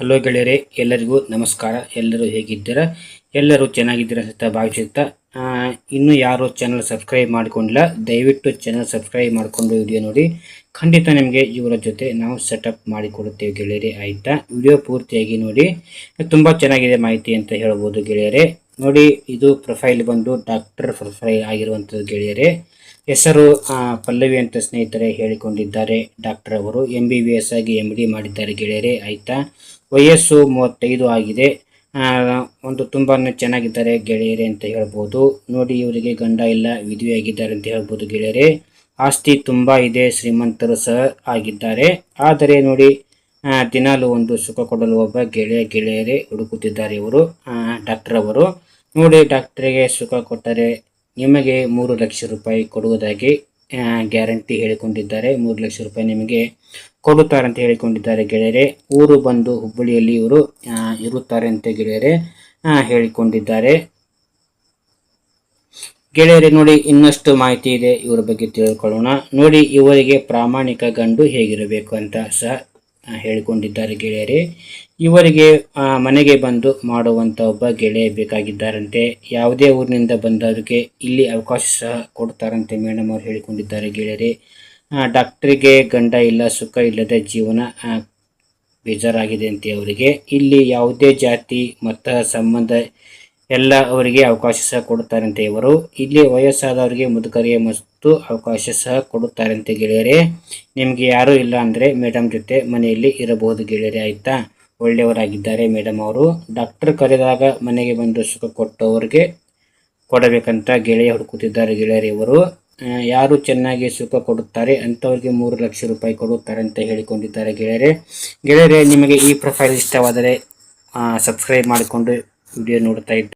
Hello ಗೆಳೆಯರೇ, ಎಲ್ಲರಿಗೂ ನಮಸ್ಕಾರ. ಎಲ್ಲರೂ ಹೇಗಿದ್ದೀರಾ? ಎಲ್ಲರೂ ಚೆನ್ನಾಗಿದ್ದೀರಾ ಅಂತ ಭಾವಿಸುತ್ತಾ, ಇನ್ನೂ ಯಾರು ಚಾನಲ್ ಸಬ್ಸ್ಕ್ರೈಬ್ ಮಾಡಿಕೊಂಡಿಲ್ಲ, ದಯವಿಟ್ಟು ಚಾನಲ್ ಸಬ್ಸ್ಕ್ರೈಬ್ ಮಾಡಿಕೊಂಡು ವಿಡಿಯೋ ನೋಡಿ. ಖಂಡಿತ ನಿಮಗೆ ಇವರ ಜೊತೆ ನಾವು ಸೆಟಪ್ ಮಾಡಿಕೊಡುತ್ತೇವೆ ಗೆಳೆಯರೇ. ಆಯಿತಾ? ವಿಡಿಯೋ ಪೂರ್ತಿಯಾಗಿ ನೋಡಿ, ತುಂಬ ಚೆನ್ನಾಗಿದೆ ಮಾಹಿತಿ ಅಂತ ಹೇಳ್ಬೋದು ಗೆಳೆಯರೇ. ನೋಡಿ, ಇದು ಪ್ರೊಫೈಲ್ ಬಂದು ಡಾಕ್ಟರ್ ಪ್ರೊಫೈಲ್ ಆಗಿರುವಂಥದ್ದು ಗೆಳೆಯರೇ. ಹೆಸರು ಪಲ್ಲವಿ ಅಂತ ಸ್ನೇಹಿತರೆ ಹೇಳಿಕೊಂಡಿದ್ದಾರೆ. ಡಾಕ್ಟರ್ ಅವರು MBBS ಆಗಿ MD ಮಾಡಿದ್ದಾರೆ ಗೆಳೆಯರೇ. ಆಯಿತಾ? ವಯಸ್ಸು 35 ಆಗಿದೆ. ಒಂದು ತುಂಬಾ ಚೆನ್ನಾಗಿದ್ದಾರೆ ಗೆಳೆಯರೇ ಅಂತ ಹೇಳ್ಬೋದು. ನೋಡಿ, ಇವರಿಗೆ ಗಂಡ ಇಲ್ಲ, ವಿಧವೆಯಾಗಿದ್ದಾರೆ ಅಂತ ಹೇಳ್ಬೋದು ಗೆಳೆಯರೇ. ಆಸ್ತಿ ತುಂಬ ಇದೆ, ಶ್ರೀಮಂತರು ಸಹ ಆಗಿದ್ದಾರೆ. ಆದರೆ ನೋಡಿ, ದಿನಾಲು ಒಂದು ಸುಖ ಕೊಡಲು ಒಬ್ಬ ಗೆಳೆಯರೇ ಹುಡುಕುತ್ತಿದ್ದಾರೆ ಇವರು ಡಾಕ್ಟರ್ ಅವರು. ನೋಡಿ, ಡಾಕ್ಟರ್ಗೆ ಸುಖ ಕೊಟ್ಟರೆ ನಿಮಗೆ 3 ಲಕ್ಷ ರೂಪಾಯಿ ಕೊಡುವುದಾಗಿ ಗ್ಯಾರಂಟಿ ಹೇಳಿಕೊಂಡಿದ್ದಾರೆ. 3 ಲಕ್ಷ ರೂಪಾಯಿ ನಿಮಗೆ ಕೊಡುತ್ತಾರೆ ಅಂತ ಹೇಳಿಕೊಂಡಿದ್ದಾರೆ ಗೆಳೆಯರೇ. ಊರು ಬಂದು ಹುಬ್ಬಳ್ಳಿಯಲ್ಲಿ ಇವರು ಇರುತ್ತಾರೆ ಅಂತ ಗೆಳೆಯರೇ ಹೇಳಿಕೊಂಡಿದ್ದಾರೆ ಗೆಳೆಯರೇ. ನೋಡಿ, ಇನ್ನಷ್ಟು ಮಾಹಿತಿ ಇದೆ ಇವರ ಬಗ್ಗೆ ತಿಳ್ಕೊಳ್ಳೋಣ. ನೋಡಿ, ಇವರಿಗೆ ಪ್ರಾಮಾಣಿಕ ಗಂಡು ಹೇಗಿರಬೇಕು ಅಂತ ಸಹ ಹೇಳಿಕೊಂಡಿದ್ದಾರೆ ಗೆಳೆಯರೇ. ಇವರಿಗೆ ಮನೆಗೆ ಬಂದು ಮಾಡುವಂಥ ಒಬ್ಬ ಗೆಳೆಯ ಬೇಕಾಗಿದ್ದಾರಂತೆ. ಯಾವುದೇ ಊರಿನಿಂದ ಬಂದವರಿಗೆ ಇಲ್ಲಿ ಅವಕಾಶ ಸಹ ಕೊಡ್ತಾರಂತೆ ಮೇಡಮ್ ಅವರು ಹೇಳಿಕೊಂಡಿದ್ದಾರೆ ಗೆಳೆಯರೇ. ಡಾಕ್ಟರಿಗೆ ಗಂಡ ಇಲ್ಲ, ಸುಖ ಇಲ್ಲದ ಜೀವನ ಬೇಜಾರಾಗಿದೆ ಅಂತೆ ಅವರಿಗೆ. ಇಲ್ಲಿ ಯಾವುದೇ ಜಾತಿ ಮತ ಸಂಬಂಧ ಎಲ್ಲ ಅವರಿಗೆ ಅವಕಾಶ ಸಹ ಕೊಡುತ್ತಾರಂತೆ ಇವರು. ಇಲ್ಲಿ ವಯಸ್ಸಾದವರಿಗೆ ಮುದುಕರಿಗೆ ಮತ್ತು ಅವಕಾಶ ಸಹ ಕೊಡುತ್ತಾರಂತೆ ಗೆಳೆಯರೇ. ನಿಮಗೆ ಯಾರೂ ಇಲ್ಲ ಅಂದರೆ ಮೇಡಮ್ ಜೊತೆ ಮನೆಯಲ್ಲಿ ಇರಬಹುದು ಗೆಳೆಯರೇ. ಆಯಿತಾ? ಒಳ್ಳೆಯವರಾಗಿದ್ದಾರೆ ಮೇಡಮ್ ಅವರು. ಡಾಕ್ಟರ್ ಕರೆದಾಗ ಮನೆಗೆ ಬಂದು ಸುಖ ಕೊಟ್ಟವರಿಗೆ ಕೊಡಬೇಕಂತ ಗೆಳೆಯ ಹುಡುಕುತ್ತಿದ್ದಾರೆ ಗೆಳೆಯರೇ ಇವರು. ಯಾರು ಚೆನ್ನಾಗಿ ಸುಖ ಕೊಡುತ್ತಾರೆ ಅಂಥವ್ರಿಗೆ 3 ಲಕ್ಷ ರೂಪಾಯಿ ಕೊಡುತ್ತಾರೆ ಅಂತ ಹೇಳಿಕೊಂಡಿದ್ದಾರೆ ಗೆಳೆಯರೇ. ನಿಮಗೆ ಈ ಪ್ರೊಫೈಲ್ ಇಷ್ಟವಾದರೆ ಸಬ್ಸ್ಕ್ರೈಬ್ ಮಾಡಿಕೊಂಡು ವಿಡಿಯೋ ನೋಡ್ತಾ ಇದ್ದಾರೆ.